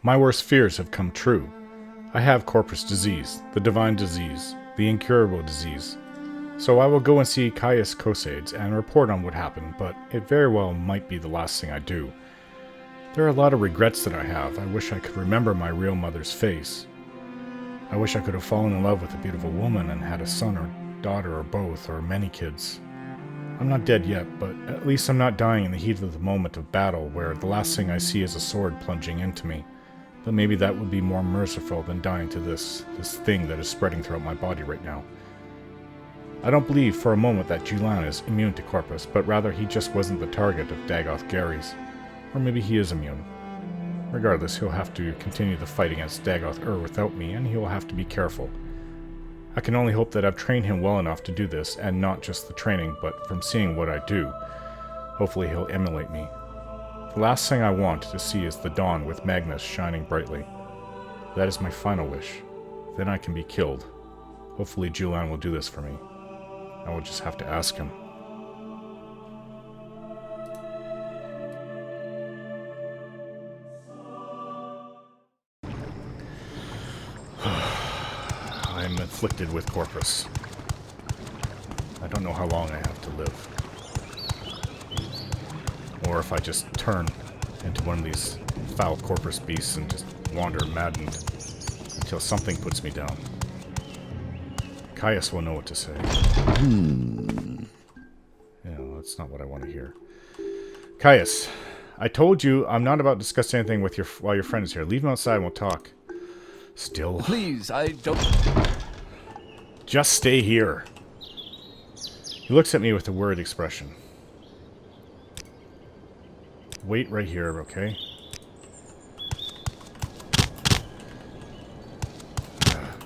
My worst fears have come true. I have corpus disease, the divine disease, the incurable disease. So I will go and see Caius Cosades and report on what happened, but it very well might be the last thing I do. There are a lot of regrets that I have. I wish I could remember my real mother's face. I wish I could have fallen in love with a beautiful woman and had a son or daughter or both, or many kids. I'm not dead yet, but at least I'm not dying in the heat of the moment of battle where the last thing I see is a sword plunging into me. But maybe that would be more merciful than dying to this thing that is spreading throughout my body right now. I don't believe for a moment that Julian is immune to Corpus, but rather he just wasn't the target of Dagoth Gary's. Or maybe he is immune. Regardless, he'll have to continue the fight against Dagoth without me, and he will have to be careful. I can only hope that I've trained him well enough to do this, and not just the training, but from seeing what I do. Hopefully he'll emulate me. The last thing I want to see is the dawn with Magnus shining brightly. That is my final wish. Then I can be killed. Hopefully Julian will do this for me. I will just have to ask him. I am afflicted with corpus. I don't know how long I have to live. Or if I just turn into one of these foul corpus beasts and just wander maddened until something puts me down. Caius will know what to say. Yeah, well, that's not what I want to hear. Caius, I told you I'm not about to discuss anything with while your friend is here. Leave him outside and we'll talk. Still. Please, I don't... Just stay here. He looks at me with a worried expression. Wait right here, okay?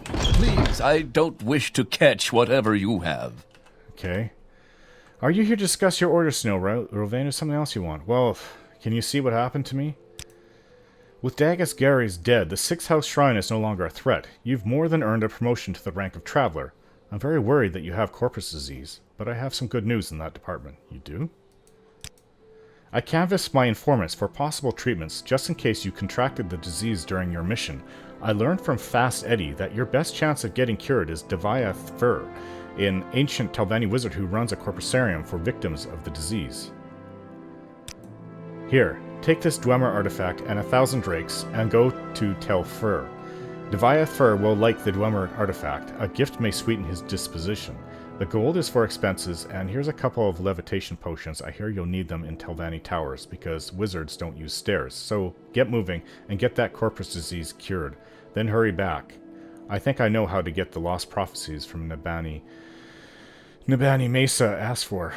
Please, I don't wish to catch whatever you have. Okay. Are you here to discuss your orders, Snow, Rovain, or something else you want? Well, can you see what happened to me? With Dagoth Gary's dead, the 6th House Shrine is no longer a threat. You've more than earned a promotion to the rank of Traveler. I'm very worried that you have corpus disease, but I have some good news in that department. You do? I canvassed my informants for possible treatments just in case you contracted the disease during your mission. I learned from Fast Eddie that your best chance of getting cured is Divayth Fyr, an ancient Telvanni wizard who runs a Corprusarium for victims of the disease. Here, take this Dwemer artifact and 1,000 drakes and go to Tel Fyr. Divayth Fyr will like the Dwemer artifact. A gift may sweeten his disposition. The gold is for expenses, and here's a couple of levitation potions. I hear you'll need them in Telvanni Towers, because wizards don't use stairs. So, get moving, and get that corpus disease cured. Then hurry back. I think I know how to get the lost prophecies from Nabani Mesa asked for.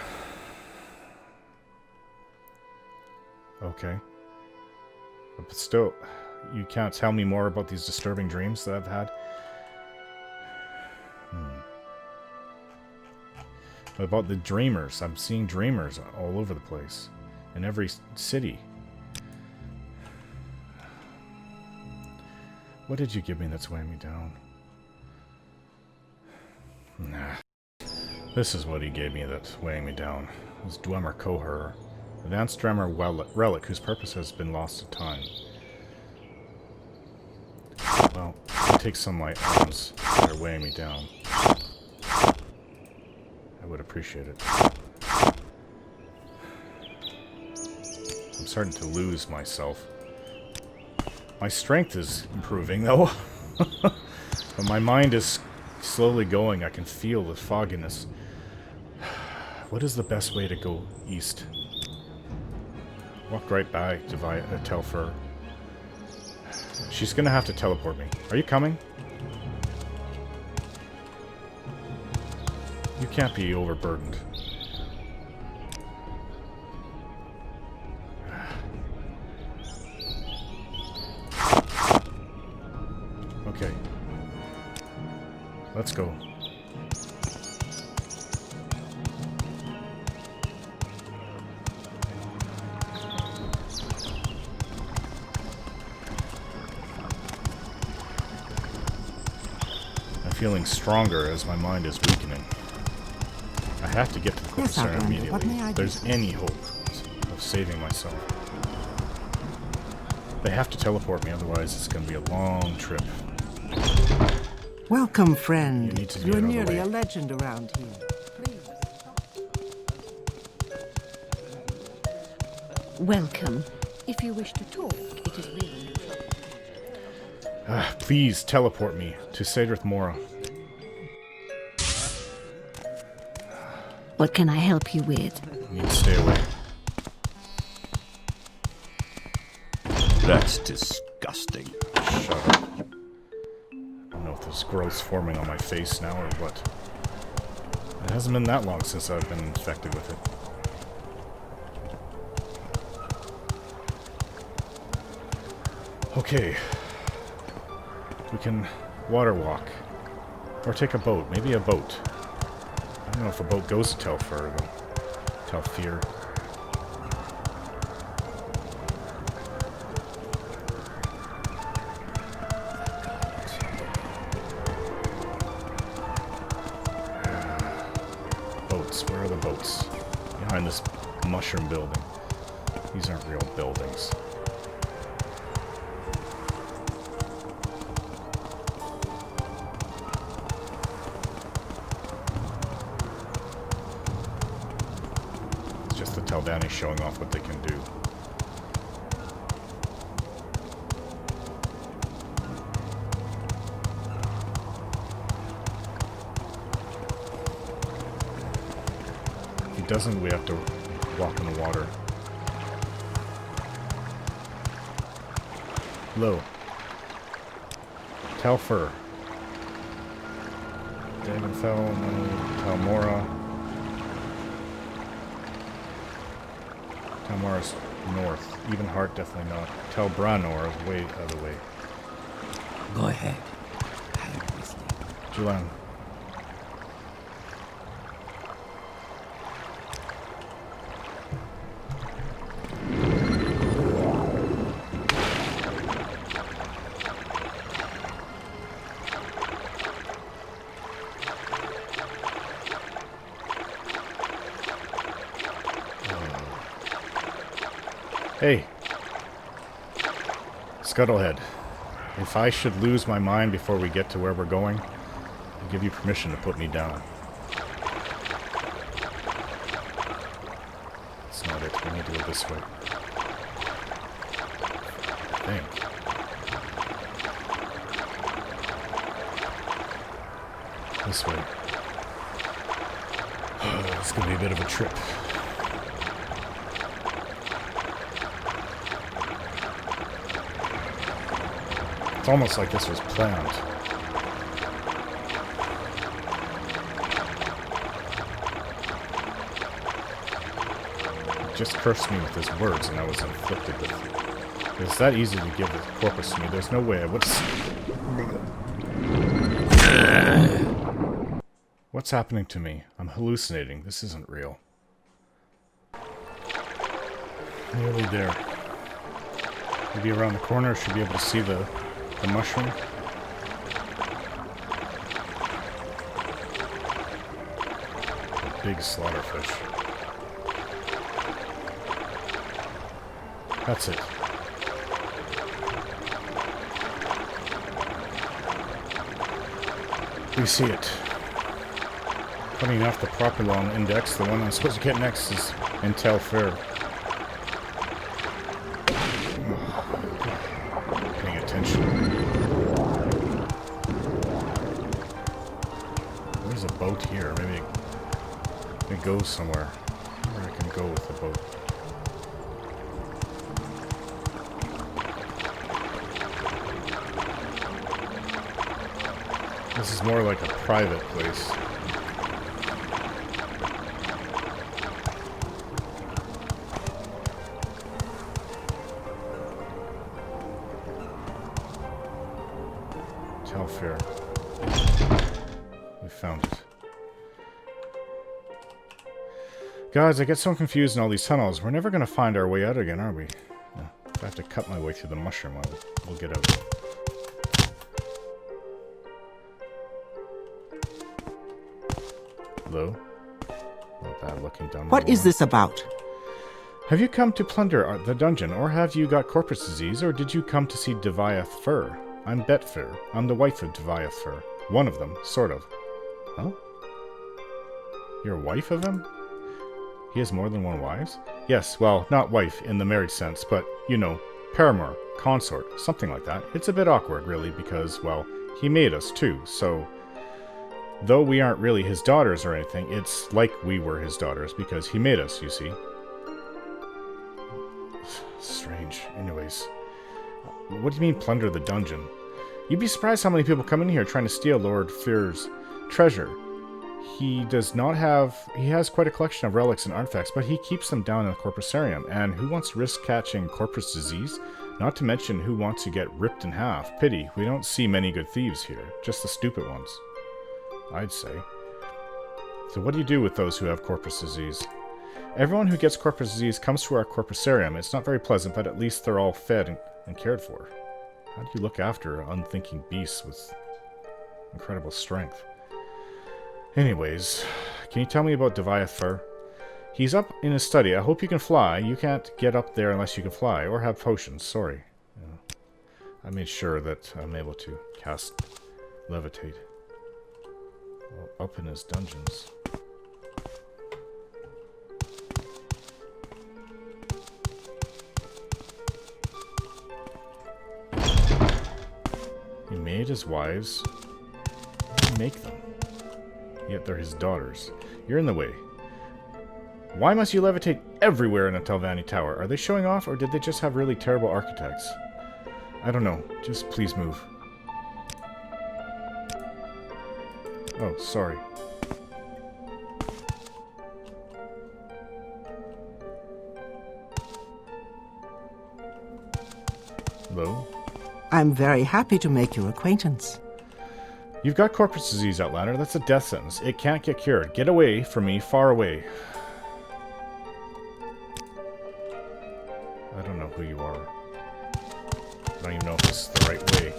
Okay. But still, you can't tell me more about these disturbing dreams that I've had? What about the dreamers? I'm seeing dreamers all over the place. In every city. What did you give me that's weighing me down? Nah. This is what he gave me that's weighing me down. This Dwemer Cohor. Advanced Dwemer relic whose purpose has been lost to time. Well, I'll take some of my items that are weighing me down. I would appreciate it. I'm starting to lose myself. My strength is improving, though. But my mind is slowly going. I can feel the fogginess. What is the best way to go east? Walk right by Tel Fyr. She's gonna have to teleport me. Are you coming? You can't be overburdened. Okay. Let's go. I'm feeling stronger as my mind is weakening. I have to get to the Corprusarium immediately. If there's any hope of saving myself. They have to teleport me, otherwise it's going to be a long trip. Welcome, friend. You need to You're get out of the nearly way. a legend around here. Please. Welcome. If you wish to talk, it is really no trouble. Please teleport me to Cedrith Mora. What can I help you with? You need to stay away. That's disgusting. Shut up. I don't know if there's growths forming on my face now or what. It hasn't been that long since I've been infected with it. Okay. We can water walk. Or take a boat. Maybe a boat. I don't know if a boat goes to Tel Fyr, though. Tel Fyr. Boats. Where are the boats? Behind this mushroom building. These aren't real buildings. Just the Teldani showing off what they can do. If he doesn't, we have to walk in the water. Hello. Tel Fyr. David fell, Tel Mora. Tel Mora's north. Even Heart, definitely not. Tel Branor is way out of the way. Go ahead. Have everything. Julan. Hey. Scuttlehead. If I should lose my mind before we get to where we're going, I'll give you permission to put me down. That's not it. We need to go this way. I think. This way. It's gonna be a bit of a trip. It's almost like this was planned. He just cursed me with his words and I was inflicted with it. It's that easy to give the corpus to me. There's no way I would have... What's happening to me? I'm hallucinating. This isn't real. Nearly there. Maybe around the corner, should be able to see the mushroom. A big slaughterfish. That's it. We see it. Funny enough, the proper long index, the one I'm supposed to get next, is in Tel Fyr. Paying attention. There's a boat here. Maybe it goes somewhere. Where I can go with the boat. This is more like a private place. Tel Fyr. We found it. Guys, I get so confused in all these tunnels. We're never going to find our way out again, are we? If I have to cut my way through the mushroom, we'll get out. Hello? Not bad looking down. What is this about? Have you come to plunder the dungeon, or have you got corpus disease, or did you come to see Divayth Fyr? I'm Fyr. I'm the wife of Divayth Fyr. One of them, sort of. Huh? You're a wife of him? He has more than one wives? Yes, well, not wife in the married sense, but, you know, paramour, consort, something like that. It's a bit awkward, really, because, well, he made us, too, so... Though we aren't really his daughters or anything, it's like we were his daughters, because he made us, you see. Strange. Anyways. What do you mean, plunder the dungeon? You'd be surprised how many people come in here trying to steal Lord Fyr's treasure. He has quite a collection of relics and artifacts, but he keeps them down in the Corprusarium. And who wants to risk catching corpus disease? Not to mention who wants to get ripped in half. Pity, we don't see many good thieves here. Just the stupid ones, I'd say. So what do you do with those who have corpus disease? Everyone who gets corpus disease comes to our Corprusarium. It's not very pleasant, but at least they're all fed and cared for. How do you look after unthinking beasts with incredible strength? Anyways, can you tell me about Divayth Fyr? He's up in his study. I hope you can fly. You can't get up there unless you can fly, or have potions. Sorry. Yeah. I made sure that I'm able to cast levitate. Well, up in his dungeons. He made his wives. Make them. Yet they're his daughters. You're in the way. Why must you levitate everywhere in a Telvanni tower? Are they showing off, or did they just have really terrible architects? I don't know. Just please move. Oh, sorry. Hello? I'm very happy to make your acquaintance. You've got corpus disease, Outlander. That's a death sentence. It can't get cured. Get away from me, far away. I don't know who you are. I don't even know if this is the right way.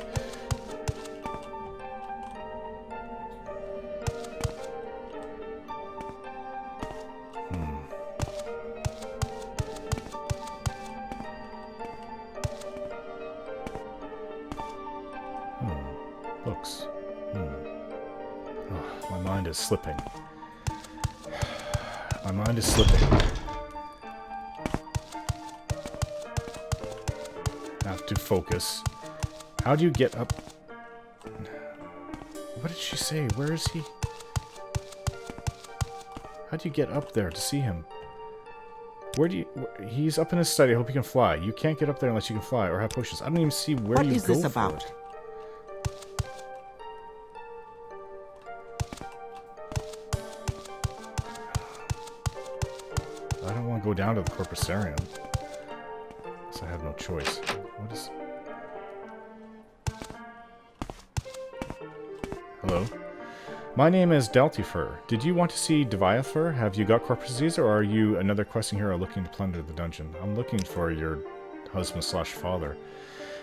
Books. Oh, my mind is slipping. My mind is slipping. Have to focus. How do you get up? What did she say? Where is he? How do you get up there to see him? Where do you... He's up in his study. I hope you can fly. You can't get up there unless you can fly or have potions. I don't even see where you go. What is this about? I don't want to go down to the Corprusarium. So I have no choice. What is... Hello? My name is Tel Fyr. Did you want to see Divayth Fyr? Have you got corpus disease, or are you another questing hero looking to plunder the dungeon? I'm looking for your husband/father.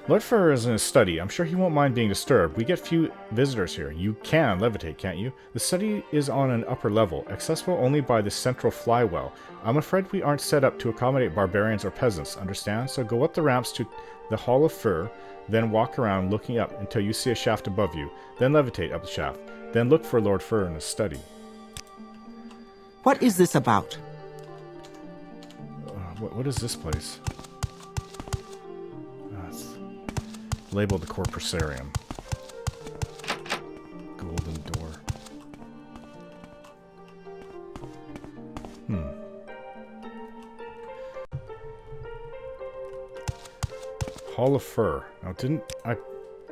Lord Fyr is in his study. I'm sure he won't mind being disturbed. We get few visitors here. You can levitate, can't you? The study is on an upper level, accessible only by the central flywell. I'm afraid we aren't set up to accommodate barbarians or peasants, understand? So go up the ramps to the Hall of Fyr, then walk around looking up until you see a shaft above you. Then levitate up the shaft. Then look for Lord Fyr in his study. What is this about? What is this place? It's labeled the Corprusarium. Golden door. Hall of Fyr. Now, didn't I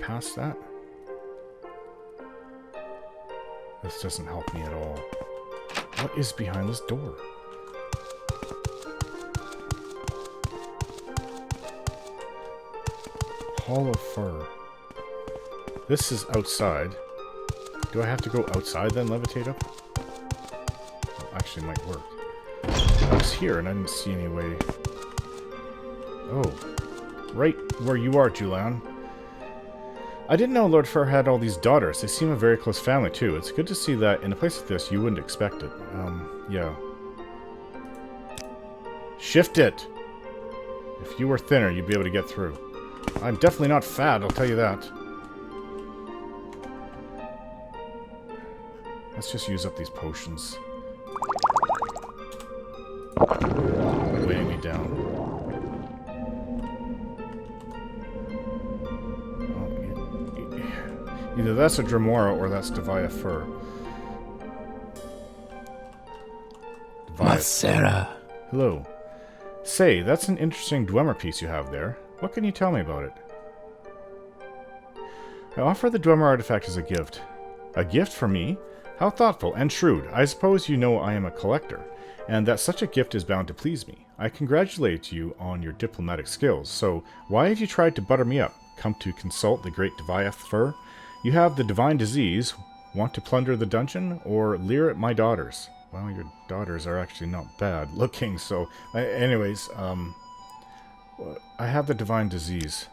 pass that? This doesn't help me at all. What is behind this door? Hall of Fyr. This is outside. Do I have to go outside then levitate up? Well, actually, it might work. I was here and I didn't see any way. Oh. Right where you are, Julian. I didn't know Lord Fyr had all these daughters. They seem a very close family, too. It's good to see that in a place like this, you wouldn't expect it. Yeah. Shift it! If you were thinner, you'd be able to get through. I'm definitely not fat, I'll tell you that. Let's just use up these potions. Weighing me down. Oh, either that's a Dremora or that's Divayth Fyr. Masera. Hello. Say, that's an interesting Dwemer piece you have there. What can you tell me about it? I offer the Dwemer artifact as a gift. A gift for me? How thoughtful and shrewd. I suppose you know I am a collector, and that such a gift is bound to please me. I congratulate you on your diplomatic skills, so why have you tried to butter me up? Come to consult the great Divayth Fyr? You have the divine disease, want to plunder the dungeon, or leer at my daughters? Well, your daughters are actually not bad looking, so... anyways, I have the divine disease.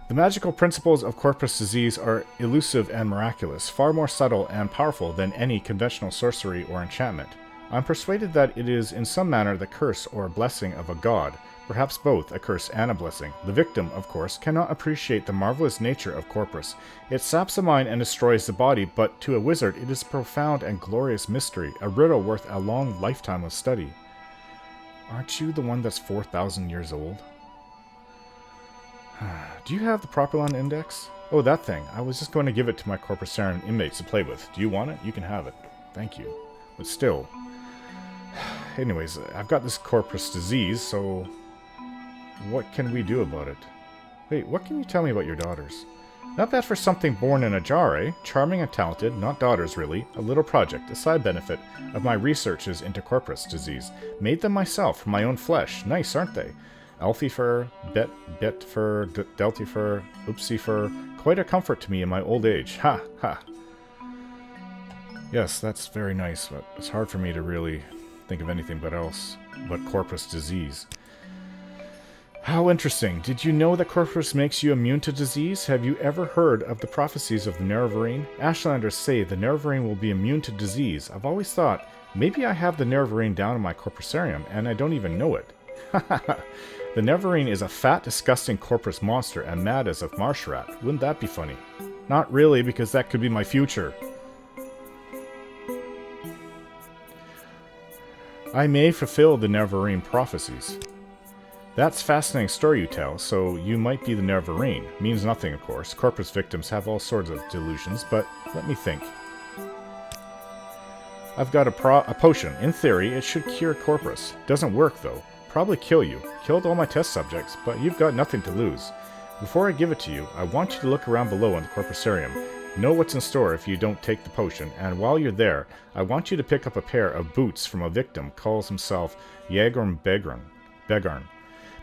The magical principles of corpus disease are elusive and miraculous, far more subtle and powerful than any conventional sorcery or enchantment. I'm persuaded that it is in some manner the curse or blessing of a god, perhaps both a curse and a blessing. The victim, of course, cannot appreciate the marvelous nature of corpus. It saps the mind and destroys the body, but to a wizard it is a profound and glorious mystery, a riddle worth a long lifetime of study. Aren't you the one that's 4,000 years old? Do you have the Propylon Index? Oh, that thing. I was just going to give it to my Corprusarium inmates to play with. Do you want it? You can have it. Thank you. But still. Anyways, I've got this corpus disease, so... what can we do about it? Wait, what can you tell me about your daughters? Not bad for something born in a jar, eh? Charming and talented, not daughters really. A little project, a side benefit of my researches into corpus disease. Made them myself, from my own flesh. Nice, aren't they? Elfy Fyr, Bet Fyr, Delty Fyr, Oopsie Fyr. Quite a comfort to me in my old age. Ha, ha. Yes, that's very nice, but it's hard for me to really think of anything but corpus disease. How interesting. Did you know that corpus makes you immune to disease? Have you ever heard of the prophecies of the Nerevarine? Ashlanders say the Nerevarine will be immune to disease. I've always thought, maybe I have the Nerevarine down in my Corprusarium, and I don't even know it. The Nerevarine is a fat, disgusting corpus monster and mad as a marsh rat. Wouldn't that be funny? Not really, because that could be my future. I may fulfill the Nerevarine prophecies. That's a fascinating story you tell, so you might be the Nerevarine. Means nothing, of course. Corpus victims have all sorts of delusions, but let me think. I've got a potion. In theory, it should cure corpus. Doesn't work, though. Probably kill you. Killed all my test subjects, but you've got nothing to lose. Before I give it to you, I want you to look around below in the Corprusarium. Know what's in store if you don't take the potion, and while you're there, I want you to pick up a pair of boots from a victim calls himself Yagorm Begarn.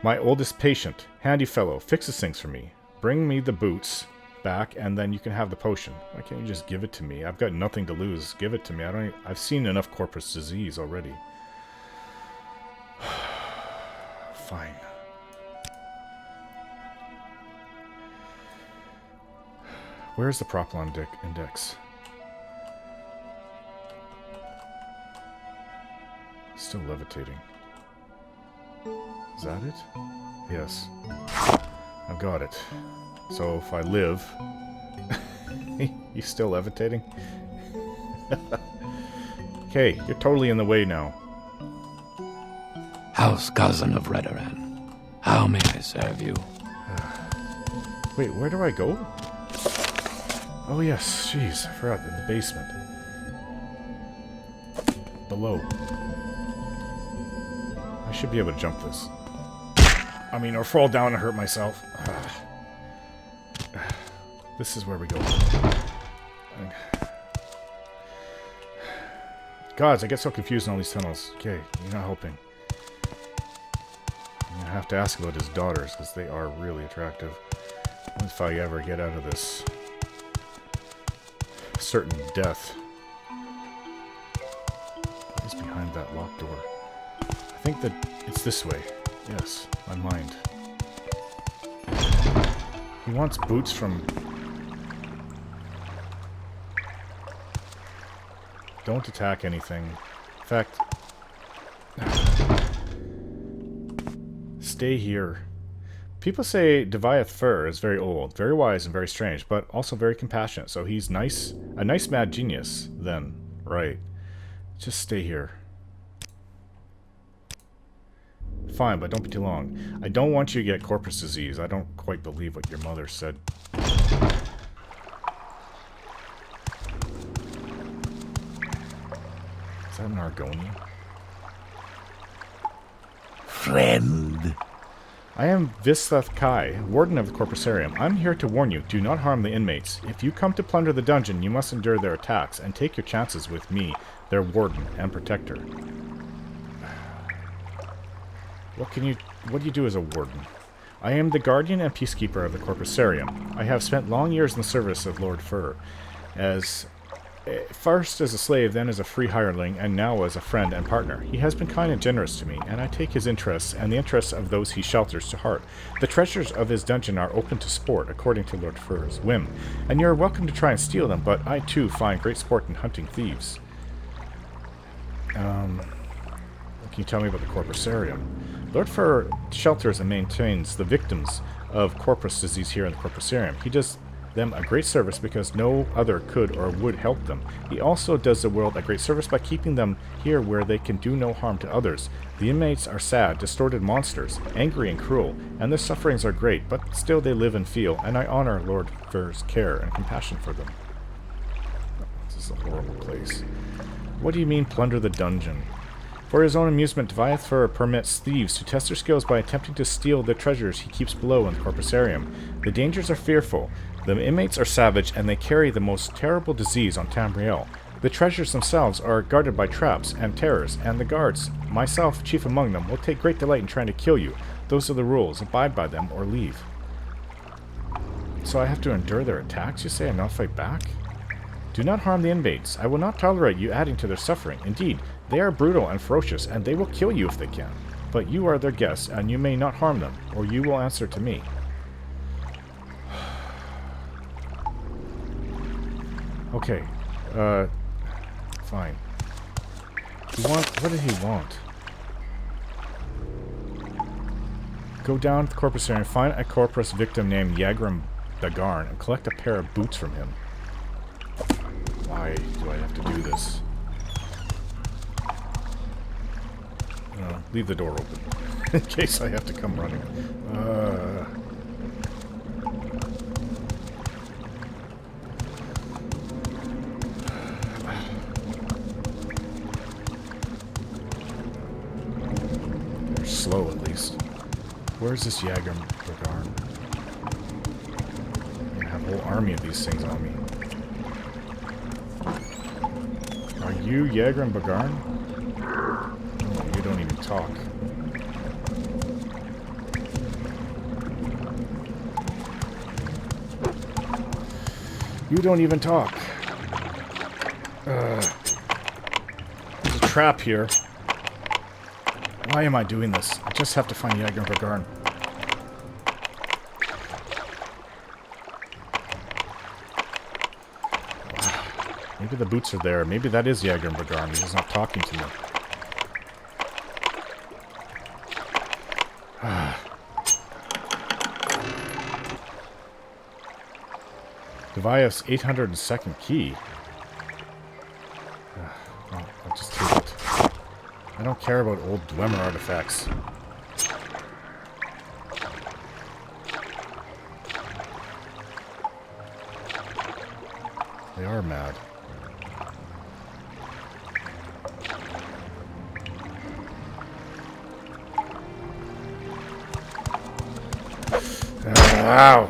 My oldest patient. Handy fellow. Fixes things for me. Bring me the boots back, and then you can have the potion. Why can't you just give it to me? I've got nothing to lose. Give it to me. I've seen enough corpus disease already. Fine. Where's the Propylon Index? Still levitating. Is that it? Yes. I've got it. So if I live... You still levitating? Okay, you're totally in the way now. House cousin of Redoran, how may I serve you? Wait, where do I go? Oh yes, jeez, I forgot, in the basement. Below. I should be able to jump this. I mean, or fall down and hurt myself. This is where we go. Gods, I get so confused in all these tunnels. Okay, you're not helping. I'm gonna have to ask about his daughters, because they are really attractive. If I ever get out of this certain death. What is behind that locked door? I think that it's this way. Yes, my mind. He wants boots from... Don't attack anything. In fact... stay here. People say Divayth Fyr is very old, very wise and very strange, but also very compassionate. So he's nice, a nice mad genius then, right? Just stay here. Fine, but don't be too long. I don't want you to get corpus disease. I don't quite believe what your mother said. Is that an Argonian? Friend. I am Divayth Fyr, warden of the Corprusarium. I'm here to warn you, do not harm the inmates. If you come to plunder the dungeon, you must endure their attacks, and take your chances with me, their warden and protector. What do you do as a warden? I am the guardian and peacekeeper of the Corprusarium. I have spent long years in the service of Lord Fyr, first as a slave, then as a free hireling, and now as a friend and partner. He has been kind and generous to me, and I take his interests and the interests of those he shelters to heart. The treasures of his dungeon are open to sport, according to Lord Fyr's whim, and you are welcome to try and steal them, but I too find great sport in hunting thieves. Can you tell me about the Corprusarium? Lord Fyr shelters and maintains the victims of corpus disease here in the Corprusarium. He does them a great service because no other could or would help them. He also does the world a great service by keeping them here where they can do no harm to others. The inmates are sad, distorted monsters, angry and cruel, and their sufferings are great, but still they live and feel, and I honor Lord Fyr's care and compassion for them. This is a horrible place. What do you mean, plunder the dungeon? For his own amusement, Divayth Fyr permits thieves to test their skills by attempting to steal the treasures he keeps below in the Corprusarium. The dangers are fearful. The inmates are savage, and they carry the most terrible disease on Tamriel. The treasures themselves are guarded by traps and terrors, and the guards, myself chief among them, will take great delight in trying to kill you. Those are the rules. Abide by them or leave. So I have to endure their attacks, you say, and not fight back? Do not harm the inmates. I will not tolerate you adding to their suffering. Indeed, they are brutal and ferocious, and they will kill you if they can. But you are their guests, and you may not harm them, or you will answer to me. Okay, fine. What did he want? Go down to the Corprusarium, find a corpus victim named Yagram Bagarn, and collect a pair of boots from him. Why do I have to do this? Leave the door open, in case I have to come running. They're slow, at least. Where's this Yagram Bagarn? I'm gonna have a whole army of these things on me. Are you Yagram Bagarn? Oh, you don't even talk. You don't even talk. There's a trap here. Why am I doing this? I just have to find Yagram Bagarn. Maybe the boots are there. Maybe that is Yagram Bagarn. He's just not talking to me. Divayth's 802nd key. Well, I'll just take it. I don't care about old Dwemer artifacts. They are mad. Wow.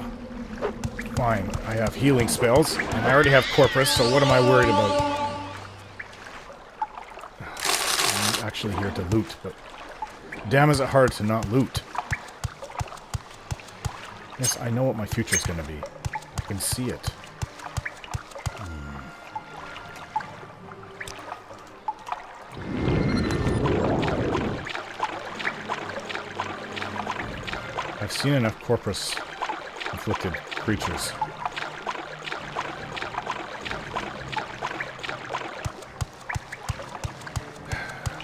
Fine, I have healing spells, and I already have Corpus, so what am I worried about? I'm actually here to loot, but damn is it hard to not loot. Yes, I know what my future's gonna be. I can see it. I've seen enough Corpus afflicted creatures.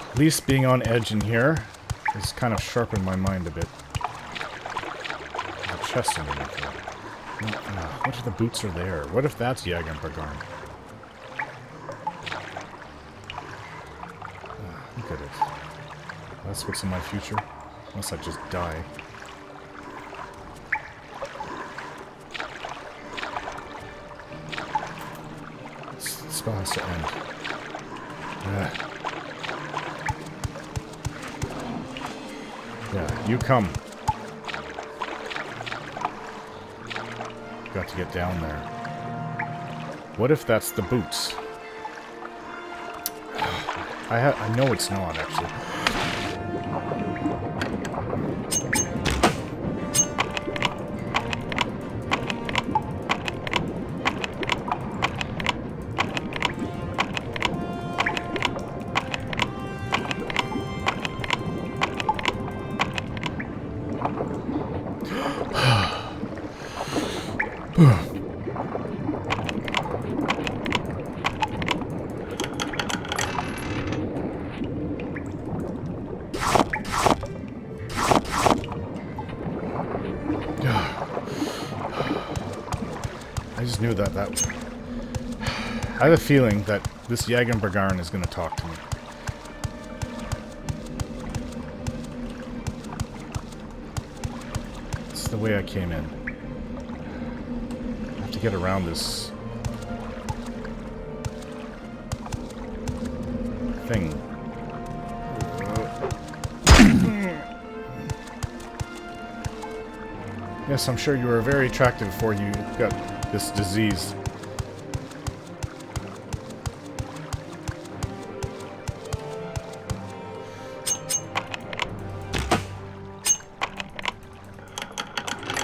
At least being on edge in here has kind of sharpened my mind a bit. chest underneath there. What if the boots are there? What if that's Jagenbergarn? Look at it. That's what's in my future. Unless I just die. This spell has to end. Yeah, you come. Got to get down there. What if that's the boots? I know it's not, actually. I just knew that I have a feeling that this Jagenbergarn is going to talk to me. It's the way I came in. I have to get around this thing. Yes, I'm sure you were very attractive before you got this disease.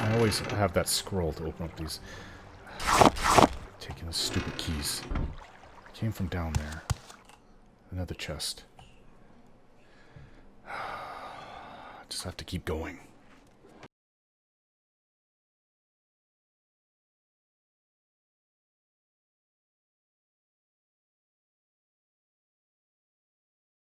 I always have that scroll to open up these. Taking the stupid keys. Came from down there. Another chest. Just have to keep going.